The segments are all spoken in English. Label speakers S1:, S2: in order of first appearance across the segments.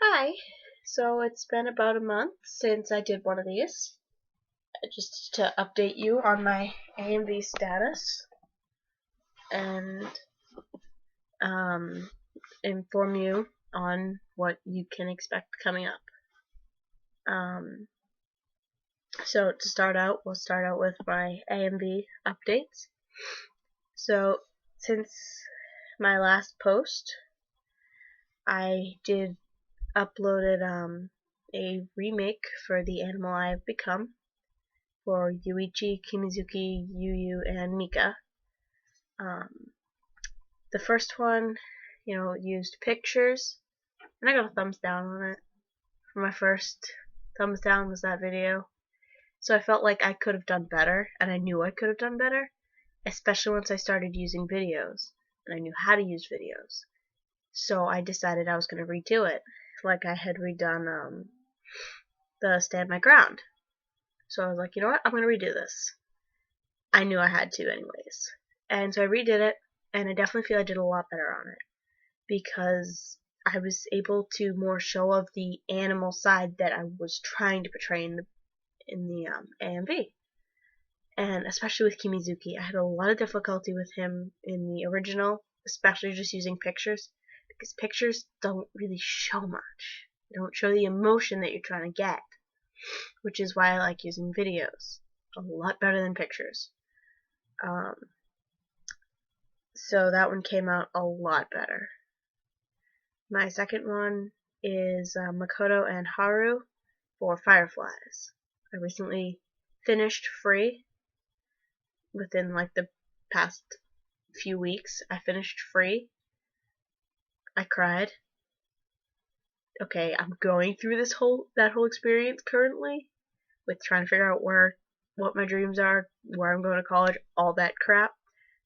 S1: Hi. So it's been about a month since I did one of these. Just to update you on my AMV status and um, inform you on what you can expect coming up. So to start out, we'll start out with my AMV updates. So since my last post, I did uploaded a remake for the animal I have become for Yuichi, Kimizuki, Yu, and Mika. Um, the first one, used pictures, and I got a thumbs down on it. For my first thumbs down was that video. So I felt like I could have done better, and I knew I could have done better, especially once I started using videos, and I knew how to use videos. So I decided I was going to redo it, like I had redone the Stand My Ground. So I was like, you know what, I'm going to redo this. I knew I had to anyways. And so I redid it, and I definitely feel I did a lot better on it because I was able to more show of the animal side that I was trying to portray in the AMV. And especially with Kimizuki, I had a lot of difficulty with him in the original, especially just using pictures, because pictures don't really show much. They don't show the emotion that you're trying to get, which is why I like using videos a lot better than pictures. So that one came out a lot better. My second one is Makoto and Haru for Fireflies. I recently finished Free within like the past few weeks. I finished Free. I cried. Okay, I'm going through that whole experience currently with trying to figure out what my dreams are, where I'm going to college, all that crap.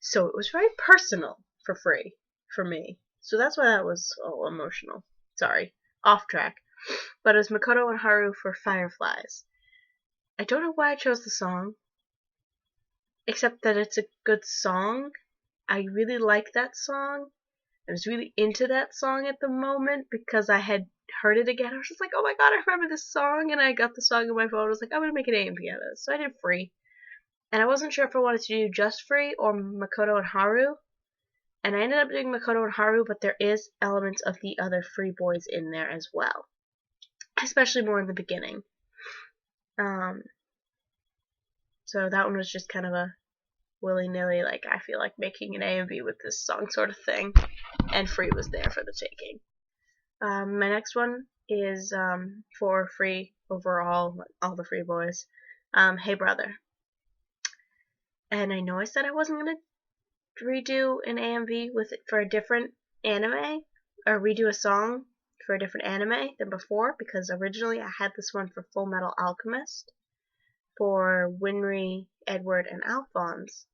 S1: So it was very personal for Free for me. So that's why that was all emotional. Sorry, off track. But it was Makoto and Haru for Fireflies. I don't know why I chose the song, except that it's a good song. I really like that song. I was really into that song at the moment because I had heard it again. I was just like, oh my god, I remember this song, and I got the song on my phone. I was like, I'm gonna make an AMV out of this. So I did Free. And I wasn't sure if I wanted to do just Free or Makoto and Haru. And I ended up doing Makoto and Haru, but there is elements of the other Free boys in there as well. Especially more in the beginning. So that one was just kind of a willy-nilly, like, I feel like making an AMV with this song sort of thing. And Free was there for the taking. My next one is for Free overall, all the Free boys. Hey Brother. And I know I said I wasn't going to redo an AMV for a different anime, or redo a song for a different anime than before, because originally I had this one for Full Metal Alchemist for Winry, Edward, and Alphonse,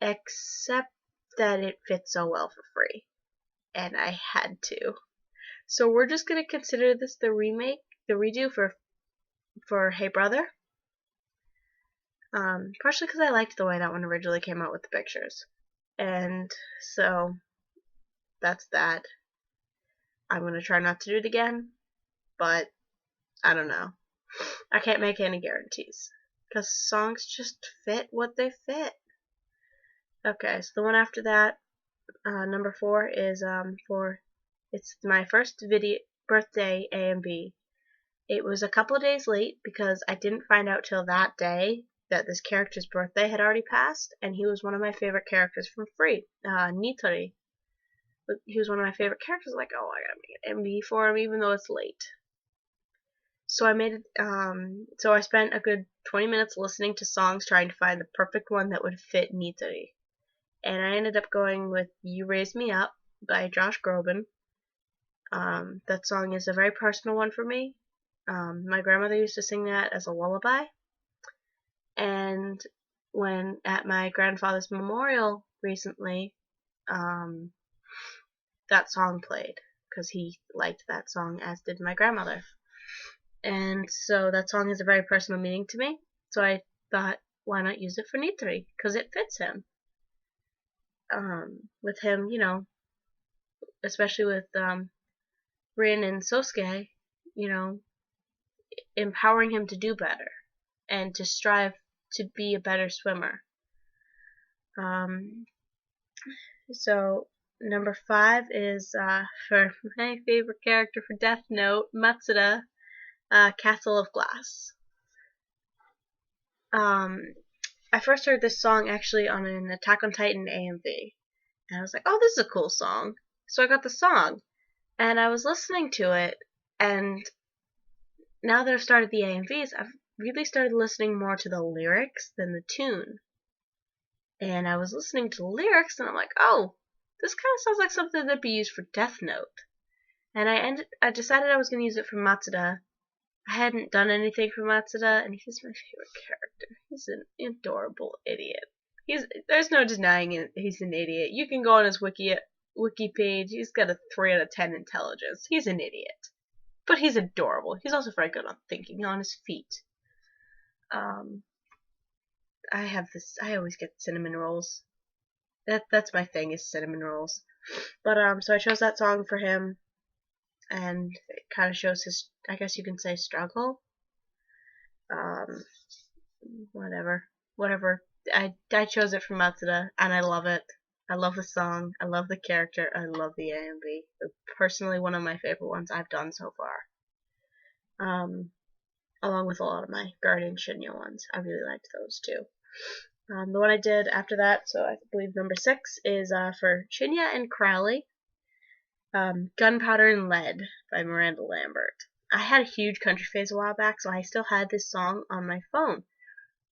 S1: except that it fits so well for Free, and I had to. So we're just gonna consider this the redo for Hey Brother. Partially because I liked the way that one originally came out with the pictures, and so that's that. I'm gonna try not to do it again, but I don't know. I can't make any guarantees because songs just fit what they fit. Okay, so the one after that, number 4 is it's my first birthday AMV. It was a couple of days late because I didn't find out till that day that this character's birthday had already passed, and he was one of my favorite characters from Free, Nitori. But he was one of my favorite characters. Like, oh, I gotta make an MV for him, even though it's late. So I made it. So I spent a good 20 minutes listening to songs, trying to find the perfect one that would fit Nitori. And I ended up going with "You Raise Me Up" by Josh Groban. That song is a very personal one for me. My grandmother used to sing that as a lullaby, and when at my grandfather's memorial recently, that song played because he liked that song, as did my grandmother. And so that song has a very personal meaning to me. So I thought, why not use it for Nitori? Because it fits him. With him, especially with Rin and Sosuke, you know, empowering him to do better and to strive to be a better swimmer. So number 5 is for my favorite character for Death Note, Matsuda, Castle of Glass. I first heard this song actually on an Attack on Titan AMV, and I was like, oh, this is a cool song. So I got the song, and I was listening to it, and now that I've started the AMVs, I've really started listening more to the lyrics than the tune. And I was listening to the lyrics, and I'm like, oh, this kind of sounds like something that'd be used for Death Note. And I decided I was going to use it for Matsuda. I hadn't done anything for Matsuda, and he's my favorite character. He's an adorable idiot. There's no denying it, he's an idiot. You can go on his wiki page. He's got a 3 out of 10 intelligence. He's an idiot. But he's adorable. He's also very good on thinking on his feet. I always get cinnamon rolls. That's my thing, is cinnamon rolls. But so I chose that song for him, and it kind of shows his, I guess you can say, struggle. Whatever. I chose it for Matsuda, and I love it. I love the song. I love the character. I love the AMV. It's personally one of my favorite ones I've done so far. Along with a lot of my Guardian Shinya ones. I really liked those too. The one I did after that, so I believe number 6, is for Shinya and Crowley. Gunpowder and Lead by Miranda Lambert. I had a huge country phase a while back, so I still had this song on my phone.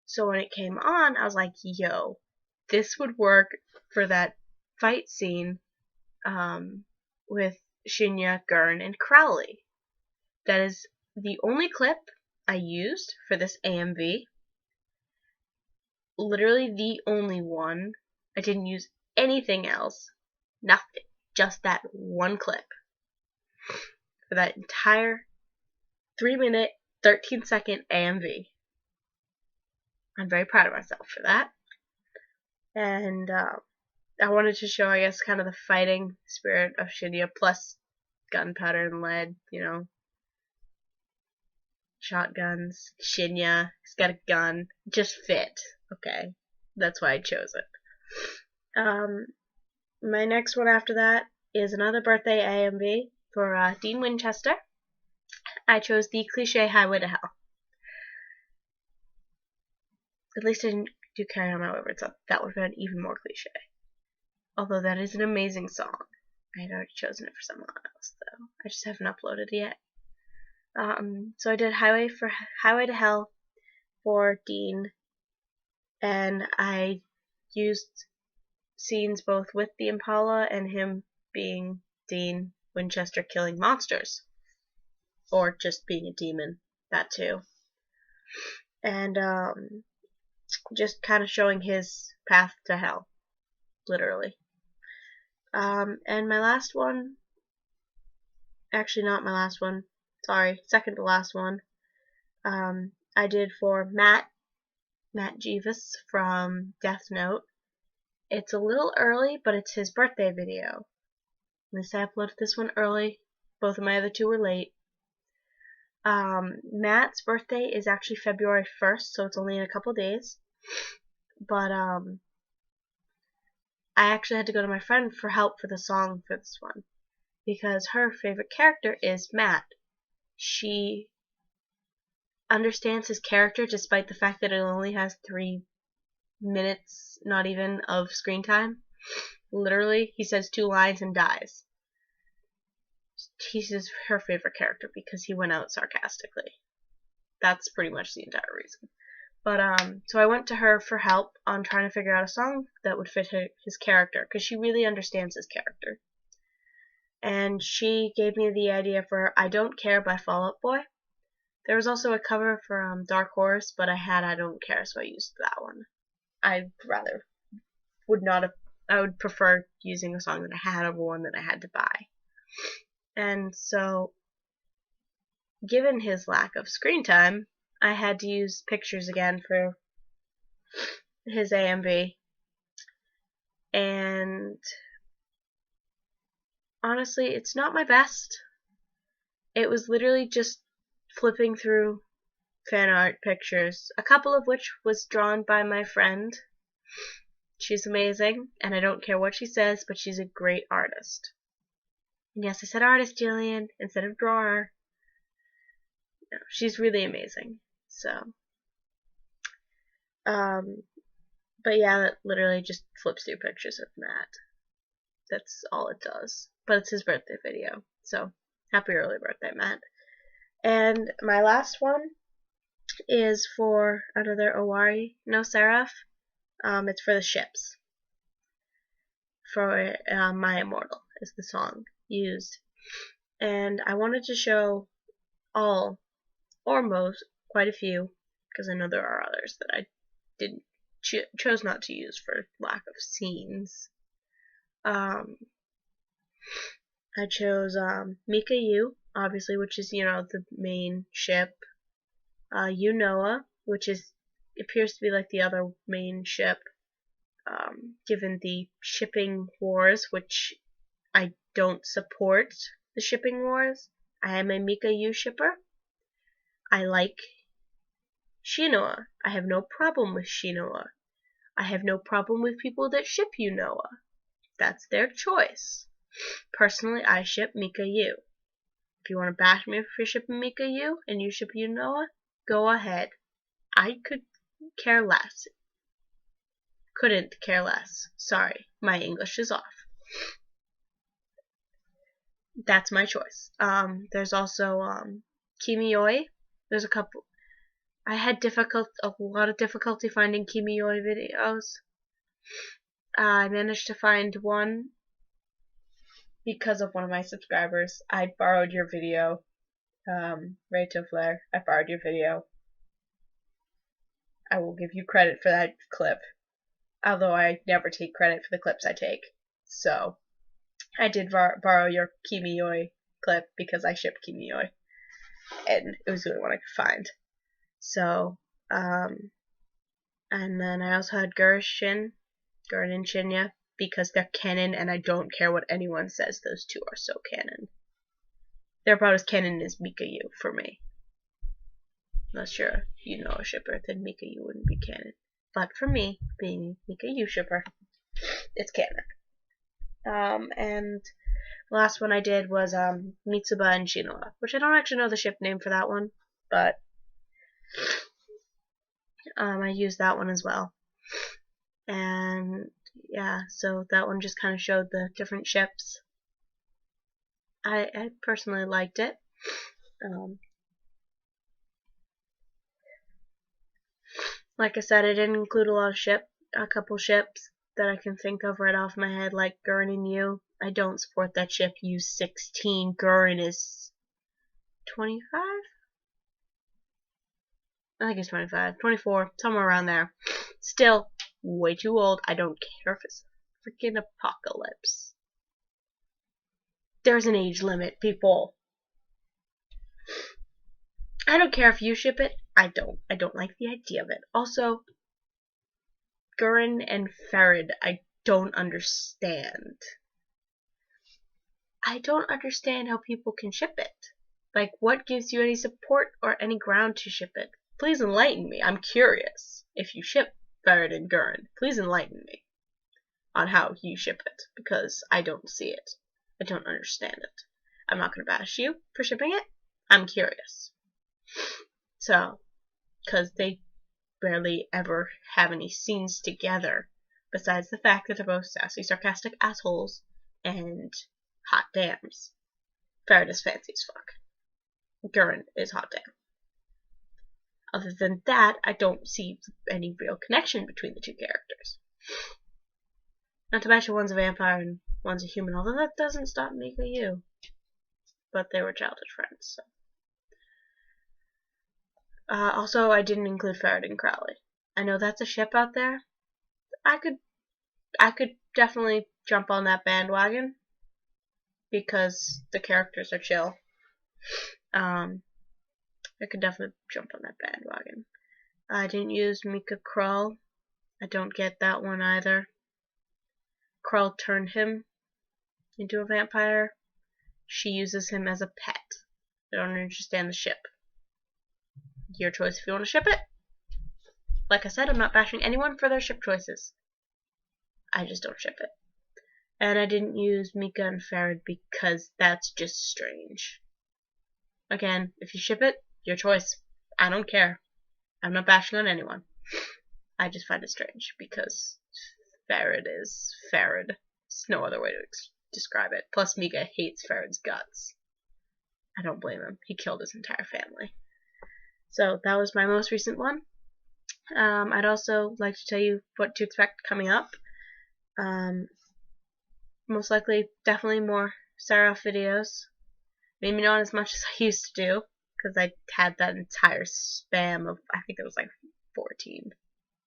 S1: So when it came on, I was like, yo, this would work for that fight scene with Shinya, Gurn, and Crowley. That is the only clip I used for this AMV. Literally the only one. I didn't use anything else. Nothing. Just that one clip. For that entire 3-minute, 13-second AMV. I'm very proud of myself for that. And I wanted to show, I guess, kind of the fighting spirit of Shinya, plus gunpowder and lead, you know. Shotguns, Shinya, he's got a gun, just fit. Okay, that's why I chose it. My next one after that is another birthday AMV for Dean Winchester. I chose the cliche Highway to Hell. At least I didn't do Carry On My Wayward Son. That would have been even more cliche. Although that is an amazing song. I had already chosen it for someone else, though. I just haven't uploaded it yet. So I did Highway to Hell for Dean, and I used scenes both with the Impala and him being Dean Winchester killing monsters, or just being a demon, that too, and just kind of showing his path to hell, literally. And my last one, actually not my last one, sorry, second to last one, I did for Matt Jeeves from Death Note. It's a little early, but it's his birthday video. At least I uploaded this one early. Both of my other two were late. Matt's birthday is actually February 1st, so it's only in a couple days. But I actually had to go to my friend for help for the song for this one, because her favorite character is Matt. She understands his character despite the fact that it only has 3 minutes, not even, of screen time. Literally, he says 2 lines and dies. He's just her favorite character because he went out sarcastically. That's pretty much the entire reason. But so I went to her for help on trying to figure out a song that would fit his character, because she really understands his character. And she gave me the idea for I Don't Care by Fall Out Boy. There was also a cover for Dark Horse, but I had I Don't Care, so I used that one. I would prefer using a song that I had over one that I had to buy. And so, given his lack of screen time, I had to use pictures again for his AMV. And honestly, it's not my best. it was literally just flipping through fan art pictures, a couple of which was drawn by my friend. She's amazing, and I don't care what she says, but she's a great artist. And yes, I said artist, Jillian, instead of drawer. No, she's really amazing. So, but yeah, that literally just flips through pictures of Matt. That's all it does. But it's his birthday video, so happy early birthday, Matt. And my last one is for another Owari no Seraph. It's for the ships. For My Immortal is the song used. And I wanted to show all, or most, quite a few, because I know there are others that I didn't chose not to use for lack of scenes. I chose Mika Yu, obviously, which is, the main ship. Yunoa, which appears to be like the other main ship, given the shipping wars, which I don't support the shipping wars. I am a Mika Yu shipper. I like Shinoa. I have no problem with Shinoa. I have no problem with people that ship Yunoa. That's their choice. Personally, I ship Mika Yu. If you want to bash me for shipping Mika Yu and you ship Yunoa, go ahead. I could care less. Couldn't care less. Sorry, my English is off. That's my choice. There's also Kimioi. There's a couple. I had a lot of difficulty finding Kimioi videos. I managed to find one because of one of my subscribers. I borrowed your video, Rachel Flair. I borrowed your video. I will give you credit for that clip, although I never take credit for the clips I take. So, I did borrow your Kimioi clip because I shipped Kimioi, and it was the only one I could find. So, and then I also had Gurren and Shinya, because they're canon, and I don't care what anyone says, those two are so canon. They're about as canon as Mika Yu for me. Unless you're a shipper, then Mika Yu wouldn't be canon. But for me, being a Mika Yu shipper, it's canon. And the last one I did was Mitsuba and Shinoa, which I don't actually know the ship name for that one, but I used that one as well. And yeah, so that one just kind of showed the different ships. I personally liked it. Like I said, I didn't include a couple ships that I can think of right off my head, like Gurren and Yu. I don't support that ship. U-16. Gurren is 25? I think it's 25, 24, somewhere around there. Still, way too old. I don't care if it's freaking apocalypse. There's an age limit, people. I don't care if you ship it. I don't like the idea of it. Also, Gurren and Farid, I don't understand. I don't understand how people can ship it. Like, what gives you any support or any ground to ship it? Please enlighten me. I'm curious. If you ship Farid and Gurren, please enlighten me on how you ship it, because I don't see it. I don't understand it. I'm not going to bash you for shipping it. I'm curious. So, because they barely ever have any scenes together, besides the fact that they're both sassy, sarcastic assholes and hot dams. Farid is fancy as fuck. Gurren is hot damn. Other than that, I don't see any real connection between the two characters. Not to mention one's a vampire and one's a human, although that doesn't stop Mika Yu. But they were childhood friends, so. Also, I didn't include Farid and Crowley. I know that's a ship out there. I could definitely jump on that bandwagon because the characters are chill. I could definitely jump on that bandwagon. I didn't use Mika Krull. I don't get that one either. Krull turned him into a vampire. She uses him as a pet. I don't understand the ship. Your choice if you want to ship it. Like I said, I'm not bashing anyone for their ship choices. I just don't ship it. And I didn't use Mika and Farad because that's just strange. Again, if you ship it, your choice. I don't care. I'm not bashing on anyone. I just find it strange because Farad is Farad. There's no other way to describe it. Plus, Mika hates Farad's guts. I don't blame him. He killed his entire family. So that was my most recent one. I'd also like to tell you what to expect coming up. Most likely, definitely more Seraph videos. Maybe not as much as I used to do, because I had that entire spam of, I think it was like 14.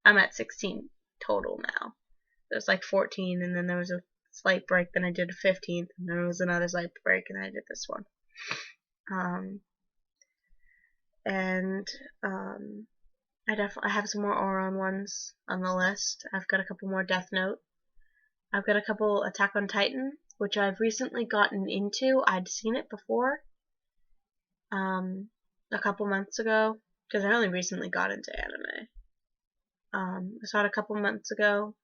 S1: I'm at 16 total now. There's like 14, and then there was a slight break, then I did a 15th, and there was another slight break, and I did this one. I have some more Auron ones on the list. I've got a couple more Death Note. I've got a couple Attack on Titan, which I've recently gotten into. I'd seen it before, a couple months ago, because I only recently got into anime. I saw it a couple months ago.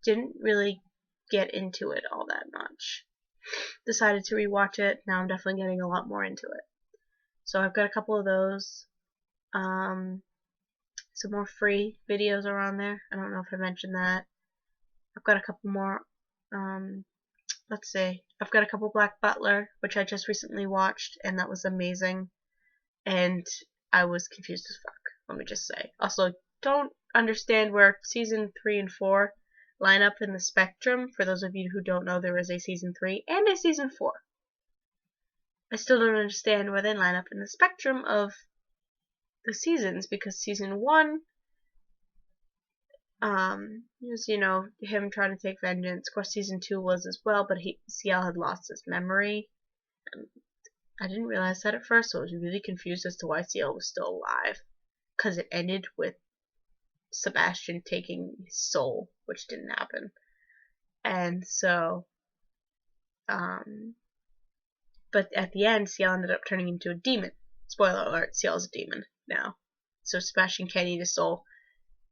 S1: Didn't really get into it all that much. Decided to rewatch it. Now I'm definitely getting a lot more into it. So I've got a couple of those. Some more free videos are on there. I don't know if I mentioned that. I've got a couple more. Let's see. I've got a couple Black Butler, which I just recently watched, and that was amazing. And I was confused as fuck. Let me just say. Also, don't understand where season 3 and 4 line up in the spectrum. For those of you who don't know, there is a season 3 and a season 4. I still don't understand where they line up in the spectrum of the seasons, because season 1 was, him trying to take vengeance. Of course, season 2 was as well, but CL had lost his memory. And I didn't realize that at first, so I was really confused as to why CL was still alive. Because it ended with Sebastian taking his soul, which didn't happen. And so, but at the end, CL ended up turning into a demon. Spoiler alert, CL is a demon now. So Sebastian can't eat his soul.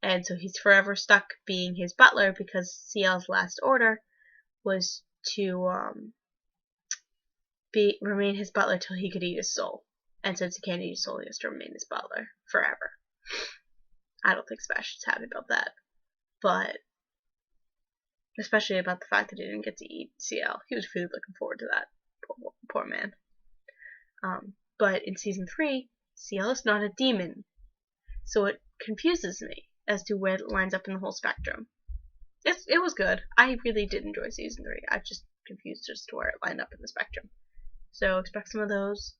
S1: And so he's forever stuck being his butler, because CL's last order was to remain his butler till he could eat his soul. And since he can't eat his soul, he has to remain his butler forever. I don't think Sebastian's happy about that. But especially about the fact that he didn't get to eat CL. He was really looking forward to that. Poor man. But in season 3, CL is not a demon. So it confuses me as to where it lines up in the whole spectrum. It was good. I really did enjoy season 3. I just confused as to where it lined up in the spectrum. So expect some of those.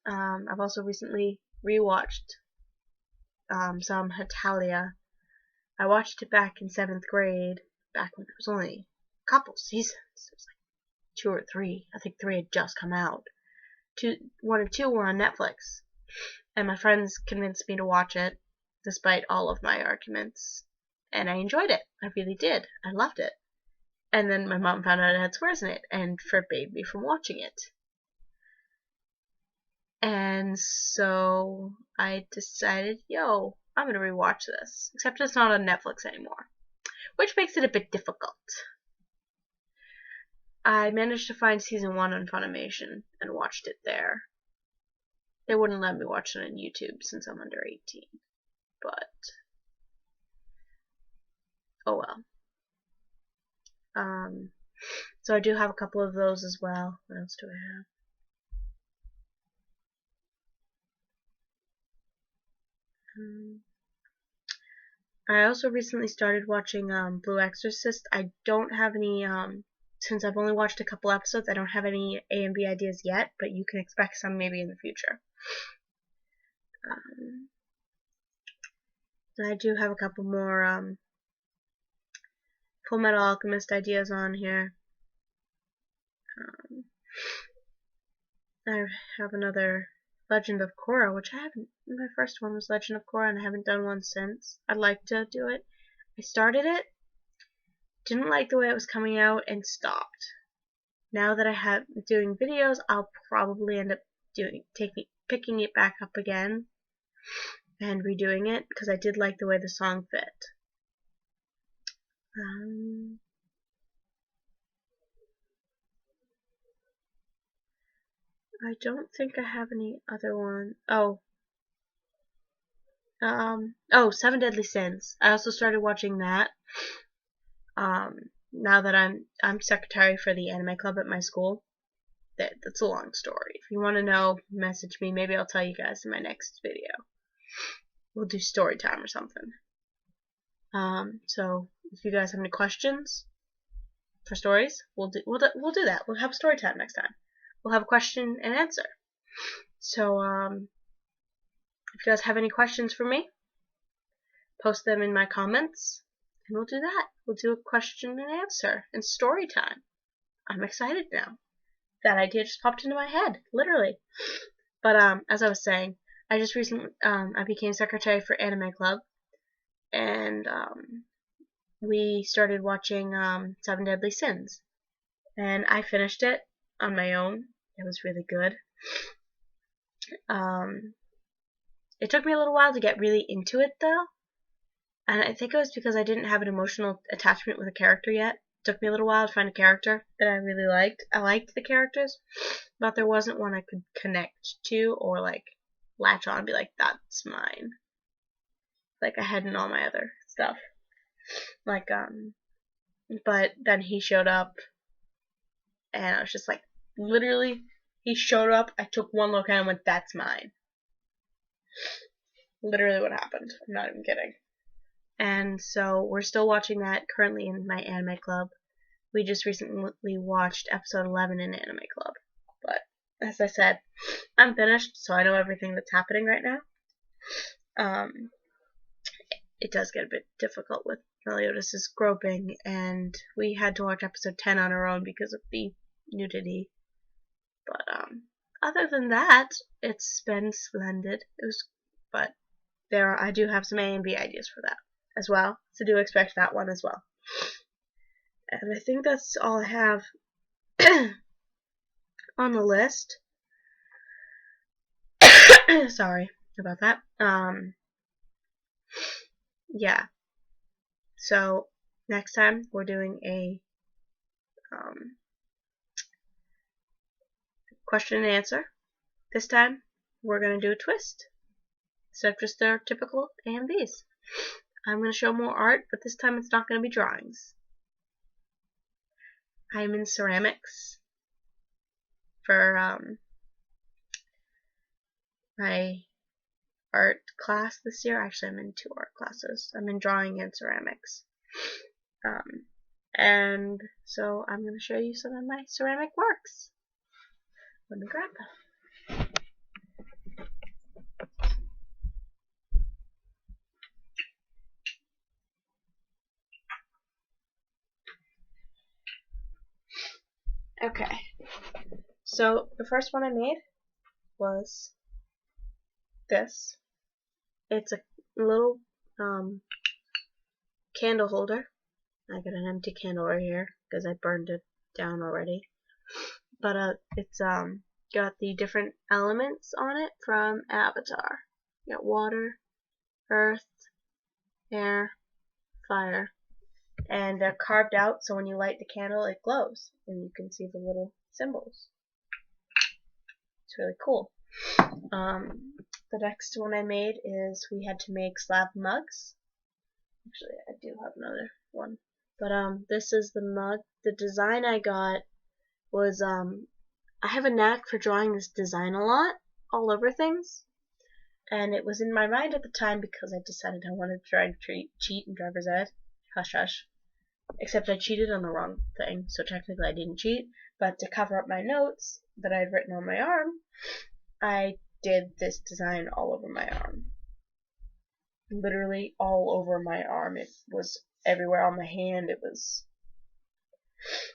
S1: I've also recently rewatched some Hetalia. I watched it back in 7th grade, back when there was only a couple seasons. It was like 2 or 3. I think 3 had just come out. 1 and 2 were on Netflix. And my friends convinced me to watch it, despite all of my arguments. And I enjoyed it. I really did. I loved it. And then my mom found out it had swears in it and forbade me from watching it. And so I decided, I'm going to rewatch this. Except it's not on Netflix anymore, which makes it a bit difficult. I managed to find season 1 on Funimation and watched it there. They wouldn't let me watch it on YouTube since I'm under 18. But, oh well. So I do have a couple of those as well. What else do I have? I also recently started watching Blue Exorcist. I don't have any, since I've only watched a couple episodes, I don't have any AMV ideas yet, but you can expect some maybe in the future. I do have a couple more Full Metal Alchemist ideas on here. I have another Legend of Korra, which I haven't. My first one was Legend of Korra, and I haven't done one since. I'd like to do it. I started it, didn't like the way it was coming out, and stopped. Now that I have doing videos, I'll probably end up picking it back up again and redoing it because I did like the way the song fit. I don't think I have any other one. Seven Deadly Sins. I also started watching that. Now that I'm secretary for the anime club at my school. That's a long story. If you want to know, message me. Maybe I'll tell you guys in my next video. We'll do story time or something. So if you guys have any questions for stories, we'll do that. We'll have story time next time. We'll have a question and answer. So if you guys have any questions for me, post them in my comments, and we'll do that. We'll do a question and answer and story time. I'm excited now. That idea just popped into my head, literally. But as I was saying, I just recently I became secretary for Anime Club, and we started watching Seven Deadly Sins, and I finished it on my own. It was really good. It took me a little while to get really into it though, and I think it was because I didn't have an emotional attachment with a character yet. It took me a little while to find a character that I really liked. I liked the characters, but there wasn't one I could connect to or like latch on and be like, that's mine. Like I had in all my other stuff. Like but then he showed up and I was just like, literally, he showed up, I took one look at him and went, that's mine. Literally what happened. I'm not even kidding. And so we're still watching that currently in my anime club. We just recently watched episode 11 in anime club. But as I said, I'm finished, so I know everything that's happening right now. It does get a bit difficult with Meliodas' groping, and we had to watch episode 10 on our own because of the nudity. But other than that, it's been splendid. But I do have some AMV ideas for that as well, so do expect that one as well. And I think that's all I have on the list. Sorry about that. Yeah. So next time we're doing a question and answer. This time we're gonna do a twist. Instead of just their typical AMVs. I'm gonna show more art, but this time it's not gonna be drawings. I'm in ceramics for my art class this year. Actually, I'm in 2 art classes. I'm in drawing and ceramics. And so I'm going to show you some of my ceramic works. Let me grab them. Okay, so the first one I made was this. It's a little candle holder. I got an empty candle right here because I burned it down already. But it's got the different elements on it from Avatar. You got water, earth, air, fire. And they're carved out so when you light the candle it glows and you can see the little symbols. It's really cool. The next one I made is we had to make slab mugs. Actually, I do have another one. But this is the mug. The design I got was I have a knack for drawing this design a lot all over things. And it was in my mind at the time because I decided I wanted to try to cheat in driver's ed. Hush hush. Except I cheated on the wrong thing, so technically I didn't cheat. But to cover up my notes that I had written on my arm, I did this design all over my arm. Literally all over my arm. It was everywhere on my hand. It was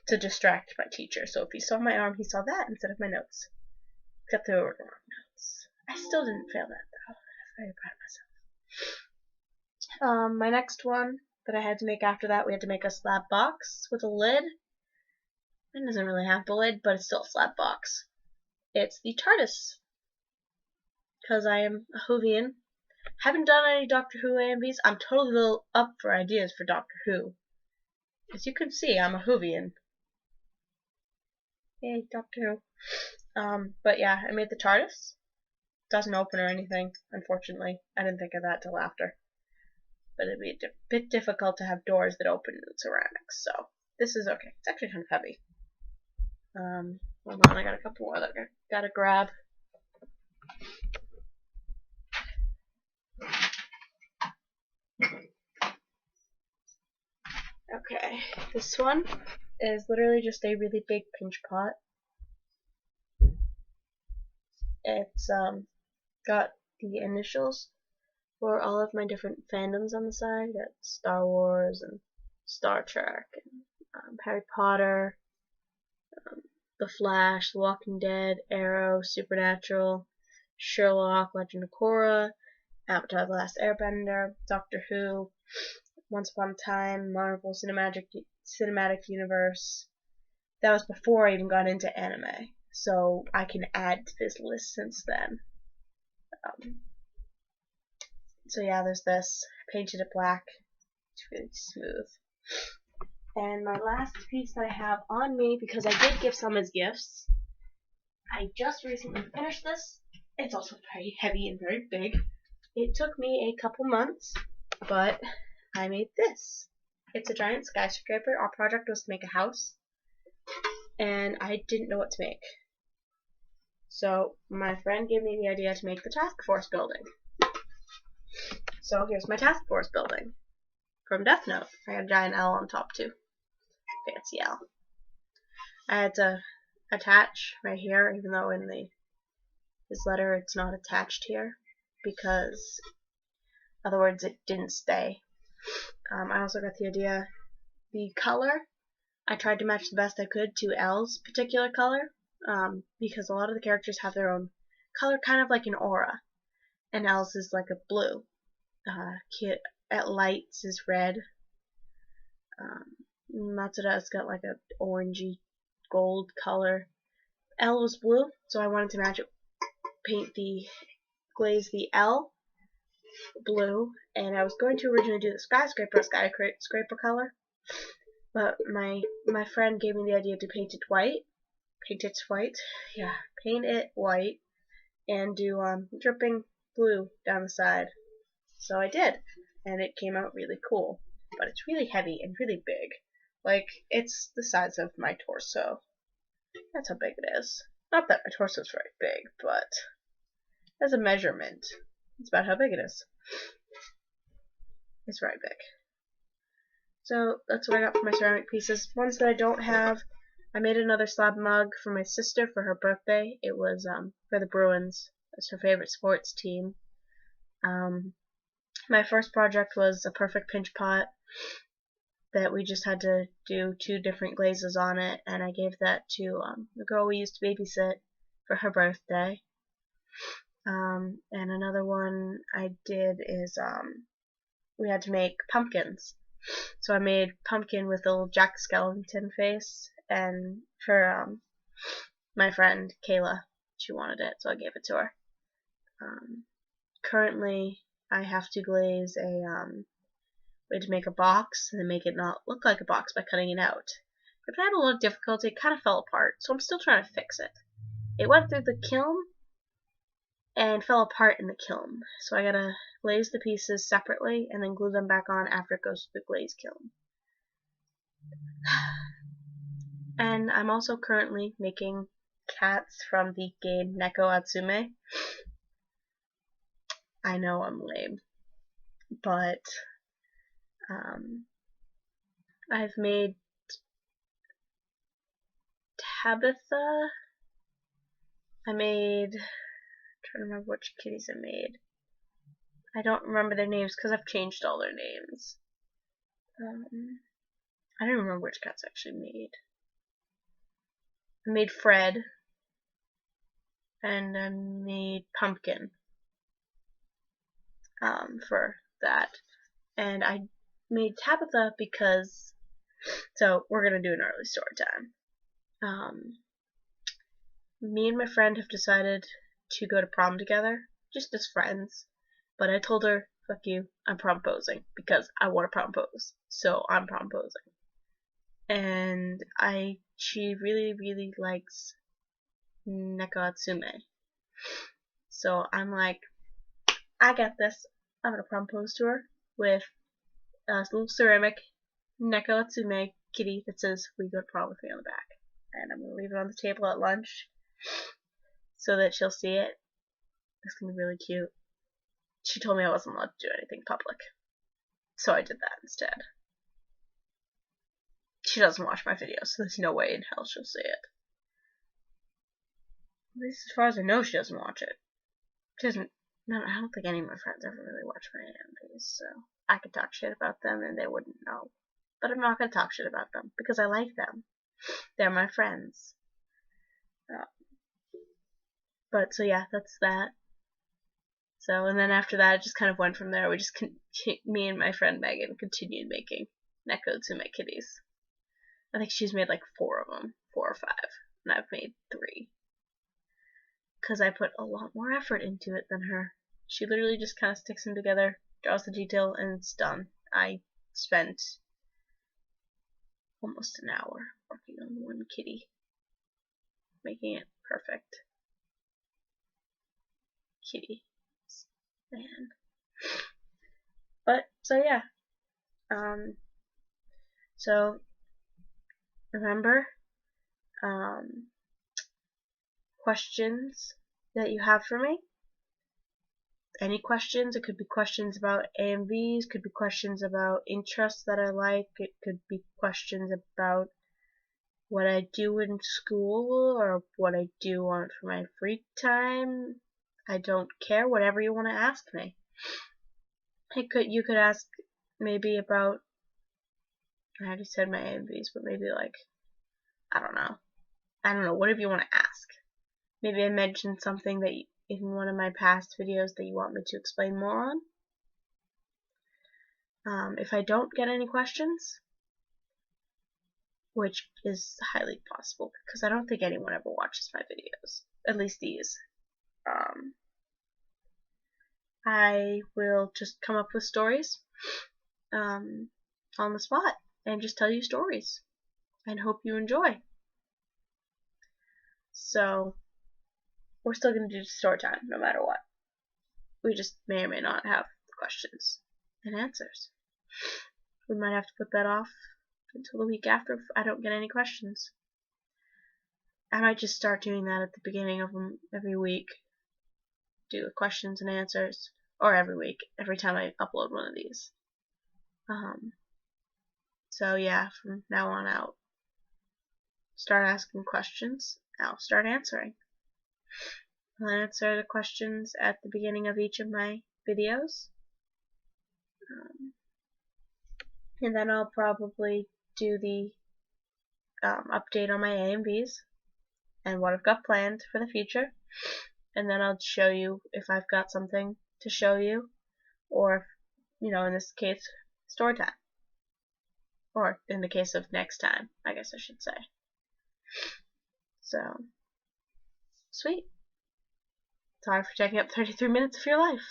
S1: to distract my teacher. So if he saw my arm, he saw that instead of my notes. Except they were the wrong notes. I still didn't fail that though. I'm very proud of myself. My next one that I had to make after that, we had to make a slab box with a lid. It doesn't really have the lid, but it's still a slab box. It's the TARDIS because I am a Whovian. Haven't done any Doctor Who AMVs. I'm totally up for ideas for Doctor Who. As you can see, I'm a Whovian. Yay, Doctor Who. But yeah, I made the TARDIS. Doesn't open or anything, unfortunately. I didn't think of that till after. But it'd be a bit difficult to have doors that open in ceramics, so this is okay. It's actually kind of heavy. Hold on, I got a couple more that I gotta grab. Okay, this one is literally just a really big pinch pot. It's got the initials for all of my different fandoms on the side. Got Star Wars and Star Trek and Harry Potter, The Flash, The Walking Dead, Arrow, Supernatural, Sherlock, Legend of Korra, Avatar: The Last Airbender, Doctor Who, Once Upon a Time, Marvel Cinematic Universe. That was before I even got into anime, so I can add to this list since then. So yeah, there's this. I painted it black. It's really smooth. And my last piece that I have on me, because I did give some as gifts, I just recently finished this. It's also very heavy and very big. It took me a couple months, but I made this. It's a giant skyscraper. Our project was to make a house, and I didn't know what to make. So my friend gave me the idea to make the task force building. So here's my task force building from Death Note. I got a giant L on top too. Fancy L. I had to attach right here, even though in this letter it's not attached here, because in other words it didn't stay. I also got the idea, the color, I tried to match the best I could to L's particular color, because a lot of the characters have their own color, kind of like an aura, and L's is like a blue. Kit at Lights is red. Matsuda's got like a orangey gold color. L was blue, so I wanted to match it, glaze the L blue, and I was going to originally do the skyscraper color, but my friend gave me the idea to paint it white, and do dripping blue down the side. So I did, and it came out really cool, but it's really heavy and really big. Like, it's the size of my torso. That's how big it is. Not that my torso is very big, but as a measurement, it's about how big it is. It's very big. So that's what I got for my ceramic pieces. Ones that I don't have, I made another slab mug for my sister for her birthday. It was for the Bruins. It's her favorite sports team. My first project was a perfect pinch pot that we just had to do 2 different glazes on it, and I gave that to the girl we used to babysit for her birthday. And another one I did is we had to make pumpkins. So I made pumpkin with a little Jack Skellington face, and for my friend Kayla, she wanted it, so I gave it to her. Currently, I have to glaze we had to make a box and then make it not look like a box by cutting it out. But I had a lot of difficulty. It kind of fell apart, so I'm still trying to fix it. It went through the kiln and fell apart in the kiln, so I gotta glaze the pieces separately and then glue them back on after it goes through the glaze kiln. And I'm also currently making cats from the game Neko Atsume. I know I'm lame, but I've made Tabitha. I'm trying to remember which kitties I made. I don't remember their names because I've changed all their names. I don't remember which cats I actually made. I made Fred, and I made Pumpkin for that. And I made Tabitha because, so we're going to do an early story time. Me and my friend have decided to go to prom together, just as friends. But I told her, fuck you, I'm promposing because I want to prompose. So I'm promposing. And she really, really likes Neko Atsume. So I'm like, I got this. I'm gonna propose to her with a little ceramic Neko Atsume kitty that says "We go to prom with me" on the back, and I'm gonna leave it on the table at lunch so that she'll see it. It's gonna be really cute. She told me I wasn't allowed to do anything public, so I did that instead. She doesn't watch my videos, so there's no way in hell she'll see it. At least as far as I know, she doesn't watch it. She doesn't. No, I don't think any of my friends ever really watch my AMVs, so I could talk shit about them and they wouldn't know. But I'm not gonna talk shit about them because I like them. They're my friends. But so yeah, that's that. So, and then after that, it just kind of went from there. We just, me and my friend Megan continued making Neko Atsume kitties. I think she's made like 4 of them, 4 or 5, and I've made 3. Because I put a lot more effort into it than her. She literally just kind of sticks them together, draws the detail, and it's done. I spent almost an hour working on one kitty, making it perfect. Kitty. Man. But, so yeah. So, remember, questions that you have for me. Any questions? It could be questions about AMVs, could be questions about interests that I like, it could be questions about what I do in school or what I do on for my free time. I don't care, whatever you want to ask me. You could ask maybe about, I already said my AMVs, but maybe like, I don't know, whatever you want to ask. Maybe I mentioned something that in one of my past videos that you want me to explain more on. If I don't get any questions, which is highly possible because I don't think anyone ever watches my videos, at least these, I will just come up with stories on the spot and just tell you stories and hope you enjoy. So we're still going to do story time no matter what. We just may or may not have questions and answers. We might have to put that off until the week after if I don't get any questions. I might just start doing that at the beginning of every week. Do questions and answers, or every week, every time I upload one of these. So yeah, from now on out, start asking questions. I'll start answering. I'll answer the questions at the beginning of each of my videos. And then I'll probably do the update on my AMVs and what I've got planned for the future. And then I'll show you if I've got something to show you, or if, in this case, story time. Or in the case of next time, I guess I should say. So, sweet. Sorry for taking up 33 minutes of your life.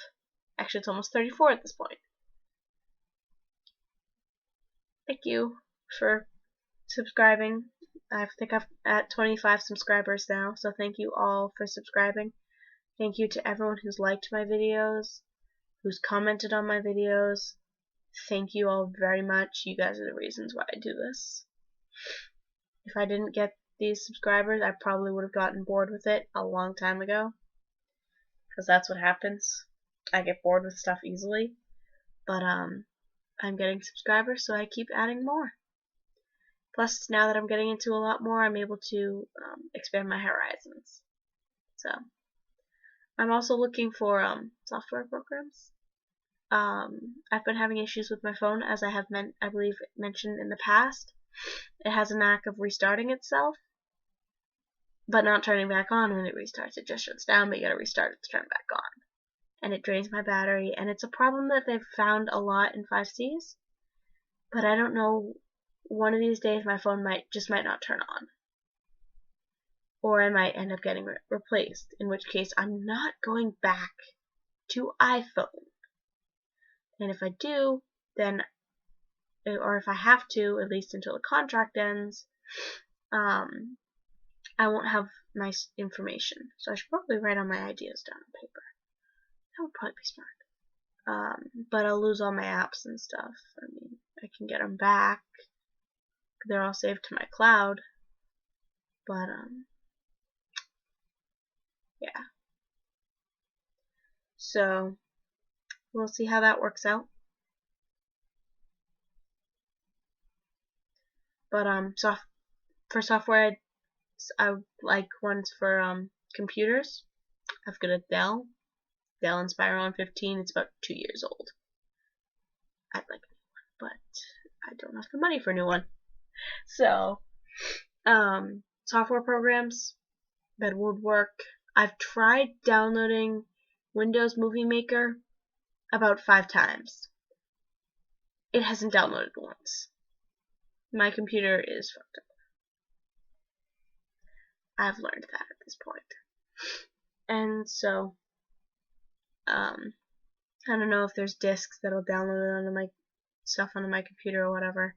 S1: Actually, it's almost 34 at this point. Thank you for subscribing. I think I'm at 25 subscribers now, so thank you all for subscribing. Thank you to everyone who's liked my videos, who's commented on my videos. Thank you all very much. You guys are the reasons why I do this. If I didn't get these subscribers, I probably would have gotten bored with it a long time ago. Because that's what happens. I get bored with stuff easily. But I'm getting subscribers, so I keep adding more. Plus, now that I'm getting into a lot more, I'm able to expand my horizons. So, I'm also looking for software programs. I've been having issues with my phone, as I have I believe mentioned in the past. It has a knack of restarting itself, but not turning back on when it restarts. It just shuts down, but you gotta restart it to turn it back on. And it drains my battery, and it's a problem that they've found a lot in 5Cs, but I don't know, one of these days my phone might not turn on. Or I might end up getting replaced, in which case I'm not going back to iPhone. And if I do, then, or if I have to, at least until the contract ends, I won't have my information. So I should probably write all my ideas down on paper. That would probably be smart. But I'll lose all my apps and stuff. I mean, I can get them back. They're all saved to my cloud. But, yeah. So, we'll see how that works out. But, for software, I like ones for, computers. I've got a Dell Inspiron 15. It's about 2 years old. I'd like a new one, but I don't have the money for a new one. So, software programs that would work. I've tried downloading Windows Movie Maker about 5 times. It hasn't downloaded once. My computer is fucked up. I've learned that at this point. And so, I don't know if there's discs that'll download it onto my stuff onto my computer or whatever.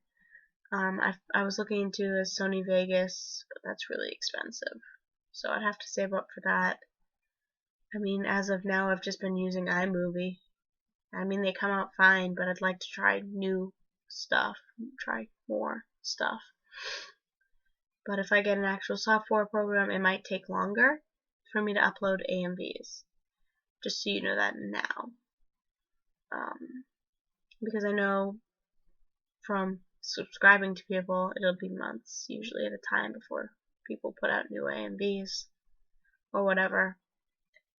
S1: I was looking into a Sony Vegas, but that's really expensive. So I'd have to save up for that. I mean, as of now, I've just been using iMovie. I mean, they come out fine, but I'd like to try new stuff, try more stuff. But if I get an actual software program, it might take longer for me to upload AMVs. Just so you know that now. Because I know from subscribing to people, it'll be months usually at a time before people put out new AMVs or whatever.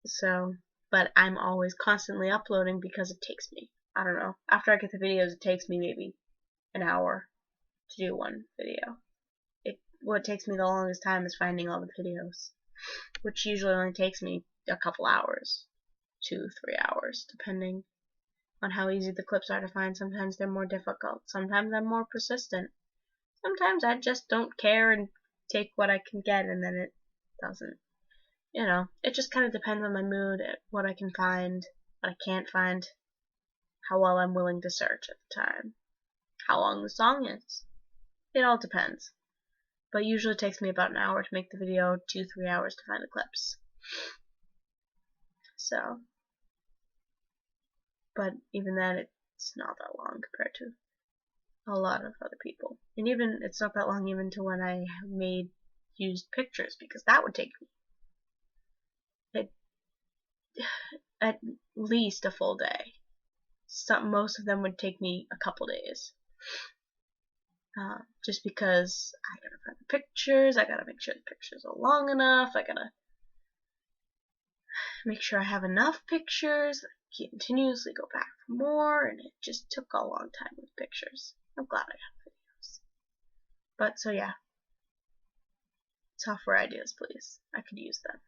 S1: So, but I'm always constantly uploading because it takes me, I don't know, after I get the videos, it takes me maybe an hour to do one video. What takes me the longest time is finding all the videos, which usually only takes me a couple hours, 2-3 hours, depending on how easy the clips are to find. Sometimes they're more difficult. Sometimes I'm more persistent. Sometimes I just don't care and take what I can get, and then it doesn't. You know, it just kind of depends on my mood, what I can find, what I can't find, how well I'm willing to search at the time, how long the song is. It all depends. But usually it takes me about an hour to make the video, 2-3 hours to find the clips. So, but even then, it's not that long compared to a lot of other people. And even, it's not that long even to when I used pictures, because that would take me at least a full day. Most of them would take me a couple days. Just because I gotta find the pictures, I gotta make sure the pictures are long enough, I gotta make sure I have enough pictures, continuously go back for more, and it just took a long time with pictures. I'm glad I have videos. But so yeah, software ideas please, I could use them.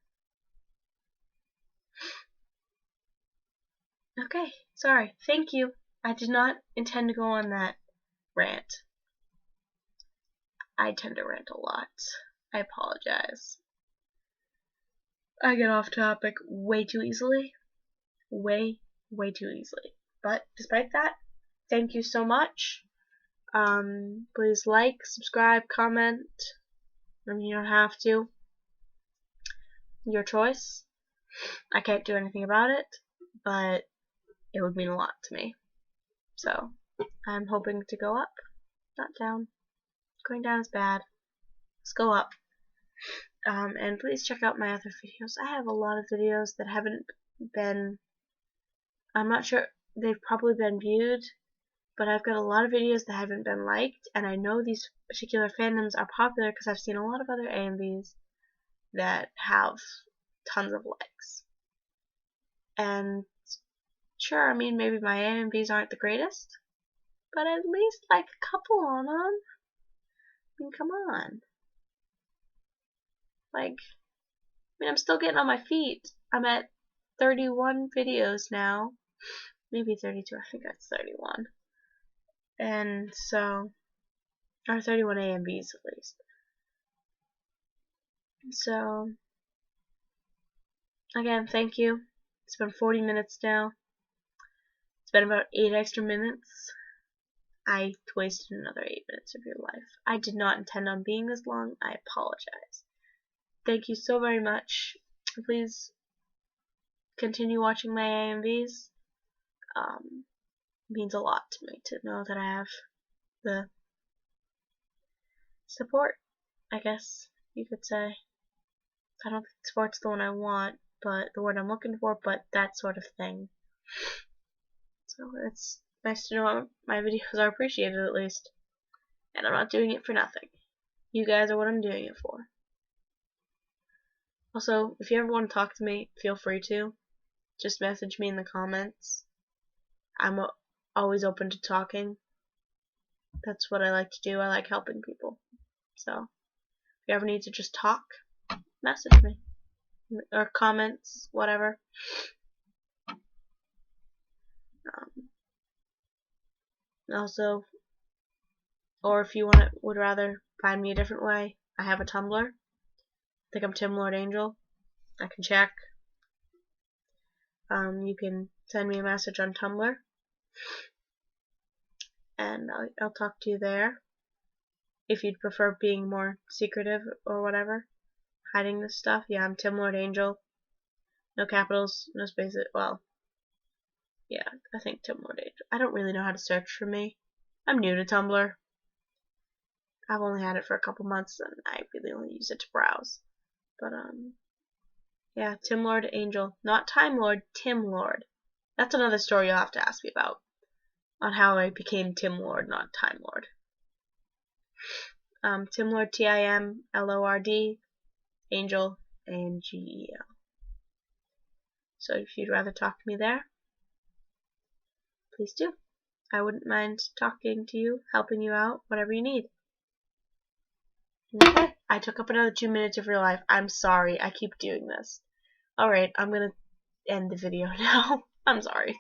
S1: Okay, sorry, thank you. I did not intend to go on that rant. I tend to rant a lot. I apologize. I get off topic way too easily. Way too easily. But despite that, thank you so much. Please like, subscribe, comment. I mean, you don't have to. Your choice. I can't do anything about it, but it would mean a lot to me. So, I'm hoping to go up, not down. Going down is bad. Let's go up. And please check out my other videos. I have a lot of videos that haven't been, I'm not sure, they've probably been viewed, but I've got a lot of videos that haven't been liked, and I know these particular fandoms are popular because I've seen a lot of other AMVs that have tons of likes. And sure, I mean, maybe my AMVs aren't the greatest, but at least like a couple on them. I mean, come on. Like, I mean, I'm still getting on my feet. I'm at 31 videos now. Maybe 32, I think that's 31. And so, or 31 AMVs at least. So, again, thank you. It's been 40 minutes now. It's been about 8 extra minutes. I wasted another 8 minutes of your life. I did not intend on being this long. I apologize. Thank you so very much. Please continue watching my AMVs. It means a lot to me to know that I have the support, I guess you could say. I don't think support's the one I want, but the word I'm looking for, but that sort of thing. So it's nice to know my videos are appreciated at least. And I'm not doing it for nothing. You guys are what I'm doing it for. Also, if you ever want to talk to me, feel free to. Just message me in the comments. I'm always open to talking. That's what I like to do. I like helping people. So, if you ever need to just talk, message me. Or comments, whatever. Also, or if you would rather find me a different way, I have a Tumblr. I think I'm Tim Lord Angel. I can check. You can send me a message on Tumblr, and I'll talk to you there. If you'd prefer being more secretive or whatever, hiding this stuff, yeah, I'm Tim Lord Angel. No capitals, no spaces. Well, yeah, I think Tim Lord Angel. I don't really know how to search for me. I'm new to Tumblr. I've only had it for a couple months, and I really only use it to browse. But yeah, Tim Lord Angel, not Time Lord, Tim Lord. That's another story you'll have to ask me about, on how I became Tim Lord, not Time Lord. Tim Lord, TIMLORD, Angel, ANGEL. So if you'd rather talk to me there, please do. I wouldn't mind talking to you, helping you out, whatever you need. Okay, I took up another 2 minutes of your life. I'm sorry, I keep doing this. Alright, I'm gonna end the video now. I'm sorry.